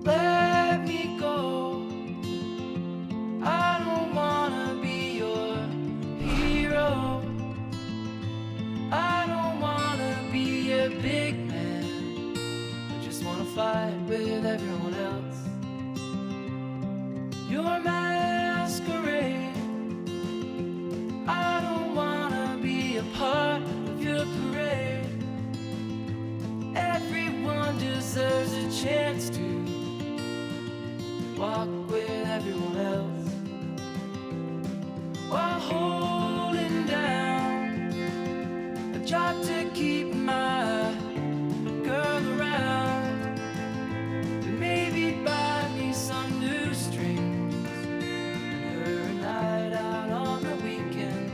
Let me go. I don't wanna be your hero. I don't wanna be a big man. I just wanna fight with everyone else. Your masquerade. I don't wanna be a part of your parade. Everyone deserves a chance to walk with everyone else while holding down a job to keep my girl around, and maybe buy me some new strings and her a night out on the weekend,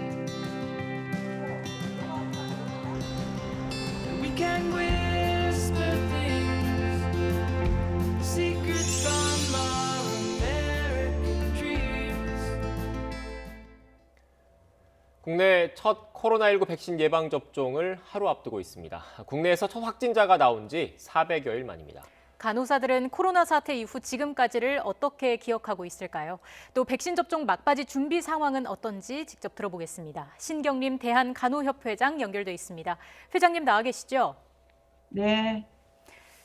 and we can whisper things, secrets from our American dreams. 국내 첫 코로나19 백신 예방 접종을 하루 앞두고 있습니다. 국내에서 첫 확진자가 나온 지 400여일 만입니다. 간호사들은 코로나 사태 이후 지금까지를 어떻게 기억하고 있을까요? 또 백신 접종 막바지 준비 상황은 어떤지 직접 들어보겠습니다. 신경림 대한간호협회장 연결돼 있습니다. 회장님 나와 계시죠? 네,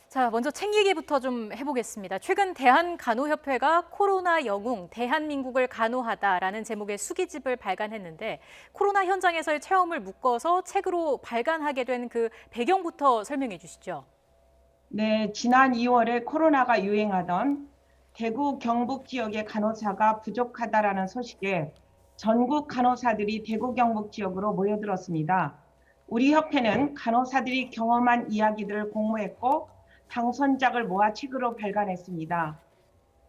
자, 먼저 책 얘기부터 좀 해보겠습니다. 최근 대한간호협회가 코로나 영웅 대한민국을 간호하다라는 제목의 수기집을 발간했는데 코로나 현장에서의 체험을 묶어서 책으로 발간하게 된 그 배경부터 설명해 주시죠. 네, 지난 2월에 코로나가 유행하던 대구 경북 지역의 간호사가 부족하다라는 소식에 전국 간호사들이 대구 경북 지역으로 모여들었습니다. 우리 협회는 간호사들이 경험한 이야기들을 공모했고 당선작을 모아 책으로 발간했습니다.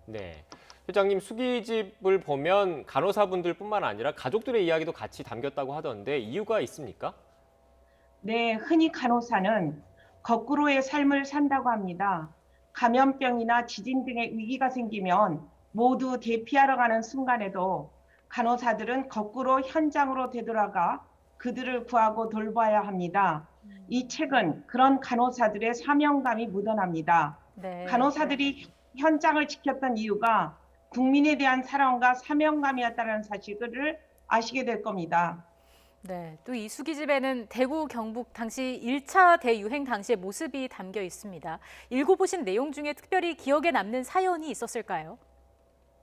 네, 회장님 수기집을 보면 간호사분들뿐만 아니라 가족들의 이야기도 같이 담겼다고 하던데 이유가 있습니까? 네, 흔히 간호사는 거꾸로의 삶을 산다고 합니다. 감염병이나 지진 등의 위기가 생기면 모두 대피하러 가는 순간에도 간호사들은 거꾸로 현장으로 되돌아가 그들을 구하고 돌봐야 합니다. 이 책은 그런 간호사들의 사명감이 묻어납니다. 네. 간호사들이 현장을 지켰던 이유가 국민에 대한 사랑과 사명감이었다는 사실을 아시게 될 겁니다. 네, 또 이 수기집에는 대구 경북 당시 1차 대유행 당시의 모습이 담겨 있습니다. 읽어보신 내용 중에 특별히 기억에 남는 사연이 있었을까요?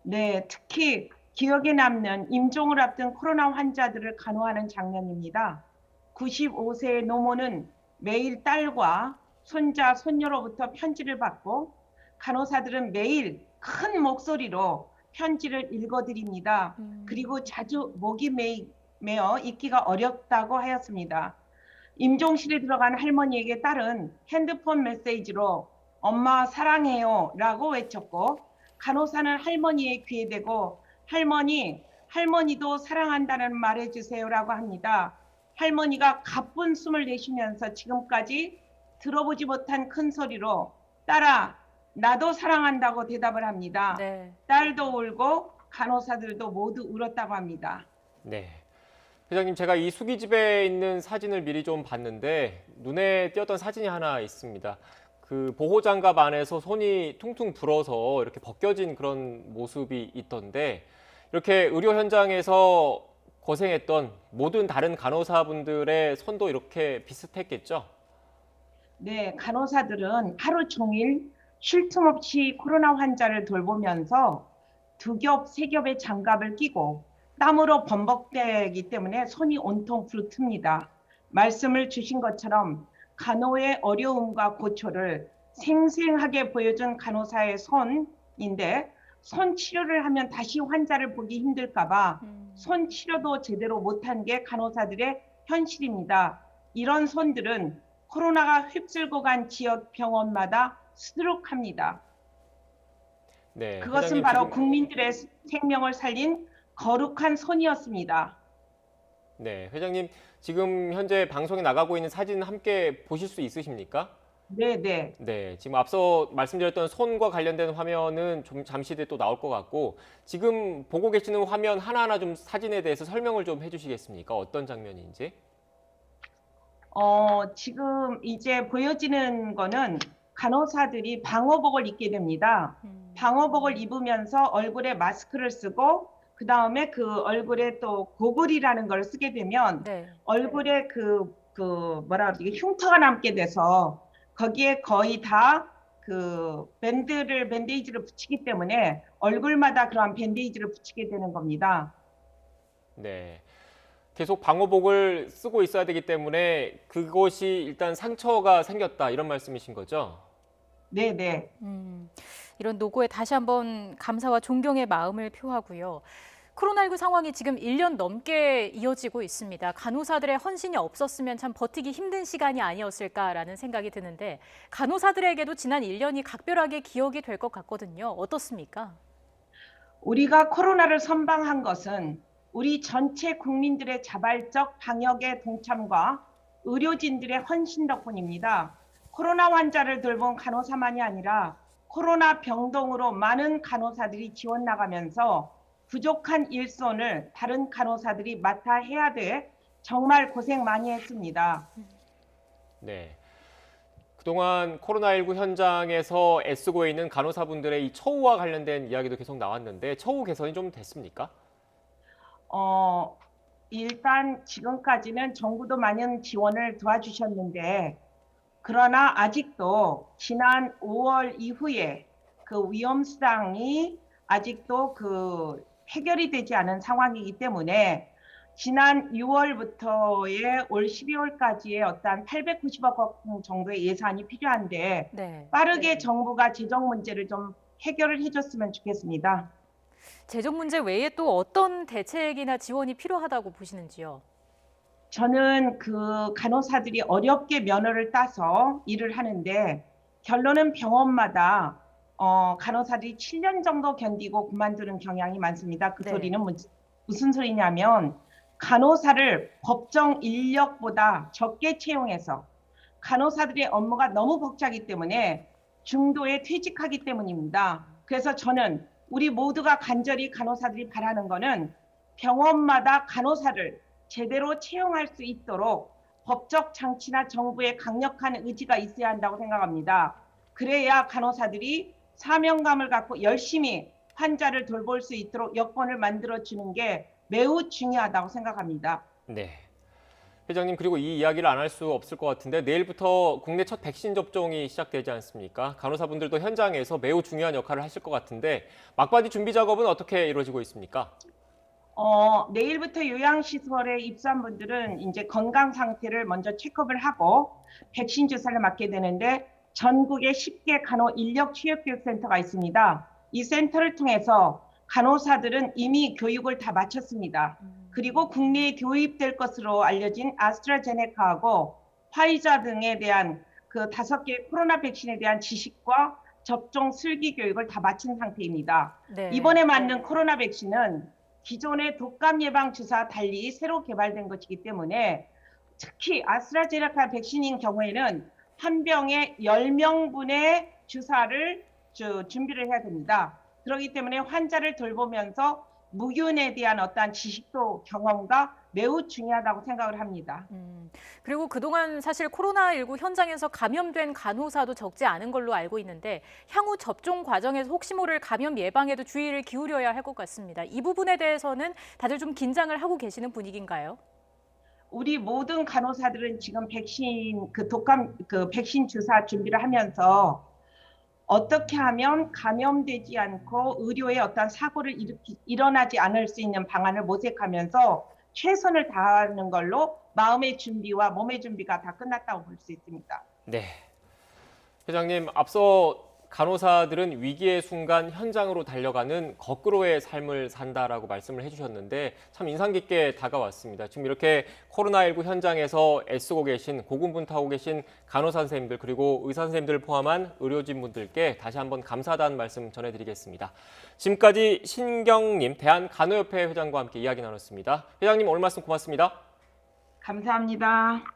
네, 특히 기억에 남는 임종을 앞둔 코로나 환자들을 간호하는 장면입니다. 95세의 노모는 매일 딸과 손자, 손녀로부터 편지를 받고 간호사들은 매일 큰 목소리로 편지를 읽어드립니다. 그리고 자주 목이 메어 읽기가 어렵다고 하였습니다. 임종실에 들어간 할머니에게 딸은 핸드폰 메시지로 엄마 사랑해요 라고 외쳤고 간호사는 할머니의 귀에 대고 할머니도 사랑한다는 말해주세요 라고 합니다. 할머니가 가쁜 숨을 내쉬면서 지금까지 들어보지 못한 큰 소리로 딸아 나도 사랑한다고 대답을 합니다. 네. 딸도 울고 간호사들도 모두 울었다고 합니다. 네, 회장님 제가 이 수기집에 있는 사진을 미리 좀 봤는데 눈에 띄었던 사진이 하나 있습니다. 그 보호장갑 안에서 손이 퉁퉁 불어서 이렇게 벗겨진 그런 모습이 있던데 이렇게 의료 현장에서 고생했던 모든 다른 간호사분들의 손도 이렇게 비슷했겠죠? 네, 간호사들은 하루 종일 쉴 틈 없이 코로나 환자를 돌보면서 두 겹, 세 겹의 장갑을 끼고 땀으로 범벅되기 때문에 손이 온통 불틉니다. 말씀을 주신 것처럼 간호의 어려움과 고초를 생생하게 보여준 간호사의 손인데 손 치료를 하면 다시 환자를 보기 힘들까 봐 손 치료도 제대로 못한 게 간호사들의 현실입니다. 이런 손들은 코로나가 휩쓸고 간 지역 병원마다 수두룩합니다. 네, 그것은 회장님 바로 지금- 국민들의 생명을 살린 거룩한 손이었습니다. 네, 회장님 지금 현재 방송에 나가고 있는 사진 함께 보실 수 있으십니까? 네. 네, 지금 앞서 말씀드렸던 손과 관련된 화면은 좀 잠시 뒤에 또 나올 것 같고 지금 보고 계시는 화면 하나하나 좀 사진에 대해서 설명을 좀 해주시겠습니까? 어떤 장면인지? 지금 이제 보여지는 거는 간호사들이 방호복을 입게 됩니다. 방호복을 입으면서 얼굴에 마스크를 쓰고 그 다음에 그 얼굴에 또 고글이라는 걸 쓰게 되면 네. 얼굴에 뭐라 그러지, 흉터가 남게 돼서 거기에 거의 다 밴데이지를 붙이기 때문에 얼굴마다 그러한 밴데이지를 붙이게 되는 겁니다. 네. 계속 방호복을 쓰고 있어야 되기 때문에 그것이 일단 상처가 생겼다 이런 말씀이신 거죠? 네네. 이런 노고에 다시 한번 감사와 존경의 마음을 표하고요. 코로나19 상황이 지금 1년 넘게 이어지고 있습니다. 간호사들의 헌신이 없었으면 참 버티기 힘든 시간이 아니었을까라는 생각이 드는데 간호사들에게도 지난 1년이 각별하게 기억이 될 것 같거든요. 어떻습니까? 우리가 코로나를 선방한 것은 우리 전체 국민들의 자발적 방역의 동참과 의료진들의 헌신 덕분입니다. 코로나 환자를 돌본 간호사만이 아니라 코로나 병동으로 많은 간호사들이 지원 나가면서 부족한 일손을 다른 간호사들이 맡아 해야 돼 정말 고생 많이 했습니다. 네. 그동안 코로나19 현장에서 애쓰고 있는 간호사분들의 이 처우와 관련된 이야기도 계속 나왔는데 처우 개선이 좀 됐습니까? 일단 지금까지는 정부도 많은 지원을 도와주셨는데 그러나 아직도 지난 5월 이후에 그 위험수당이 아직도 해결이 되지 않은 상황이기 때문에 지난 6월부터의 올 12월까지의 어떤 890억 정도의 예산이 필요한데 네. 빠르게 정부가 재정 문제를 좀 해결을 해줬으면 좋겠습니다. 재정 문제 외에 또 어떤 대책이나 지원이 필요하다고 보시는지요? 저는 간호사들이 어렵게 면허를 따서 일을 하는데 결론은 병원마다 간호사들이 7년 정도 견디고 그만두는 경향이 많습니다. 그 네. 소리는 무슨 소리냐면 간호사를 법정 인력보다 적게 채용해서 간호사들의 업무가 너무 벅차기 때문에 중도에 퇴직하기 때문입니다. 그래서 저는 우리 모두가 간절히 간호사들이 바라는 거는 병원마다 간호사를 제대로 채용할 수 있도록 법적 장치나 정부의 강력한 의지가 있어야 한다고 생각합니다. 그래야 간호사들이 사명감을 갖고 열심히 환자를 돌볼 수 있도록 여건을 만들어주는 게 매우 중요하다고 생각합니다. 네. 회장님, 그리고 이 이야기를 안 할 수 없을 것 같은데 내일부터 국내 첫 백신 접종이 시작되지 않습니까? 간호사분들도 현장에서 매우 중요한 역할을 하실 것 같은데 막바지 준비 작업은 어떻게 이루어지고 있습니까? 내일부터 요양시설에 입소한 분들은 이제 건강 상태를 먼저 체크업을 하고 백신 주사를 맞게 되는데 전국에 10개 간호 인력 취업교육센터가 있습니다. 이 센터를 통해서 간호사들은 이미 교육을 다 마쳤습니다. 그리고 국내에 도입될 것으로 알려진 아스트라제네카하고 화이자 등에 대한 그 5개 코로나 백신에 대한 지식과 접종 슬기 교육을 다 마친 상태입니다. 네. 이번에 맞는 코로나 백신은 기존의 독감 예방 주사와 달리 새로 개발된 것이기 때문에 특히 아스트라제네카 백신인 경우에는 한 병에 10명분의 주사를 준비를 해야 됩니다. 그렇기 때문에 환자를 돌보면서 무균에 대한 어떠한 지식도 경험과 매우 중요하다고 생각을 합니다. 그리고 그동안 사실 코로나19 현장에서 감염된 간호사도 적지 않은 걸로 알고 있는데 향후 접종 과정에서 혹시 모를 감염 예방에도 주의를 기울여야 할 것 같습니다. 이 부분에 대해서는 다들 좀 긴장을 하고 계시는 분위기인가요? 우리 모든 간호사들은 지금 독감 백신 주사 준비를 하면서 어떻게 하면 감염되지 않고 의료에 어떤 사고를 일어나지 않을 수 있는 방안을 모색하면서 최선을 다하는 걸로 마음의 준비와 몸의 준비가 다 끝났다고 볼 수 있습니다. 네. 회장님, 앞서 간호사들은 위기의 순간 현장으로 달려가는 거꾸로의 삶을 산다라고 말씀을 해주셨는데 참 인상 깊게 다가왔습니다. 지금 이렇게 코로나19 현장에서 애쓰고 계신, 고군분투하고 계신 간호사 선생님들 그리고 의사 선생님들을 포함한 의료진 분들께 다시 한번 감사하다는 말씀 전해드리겠습니다. 지금까지 신경님 대한간호협회 회장과 함께 이야기 나눴습니다. 회장님 오늘 말씀 고맙습니다. 감사합니다.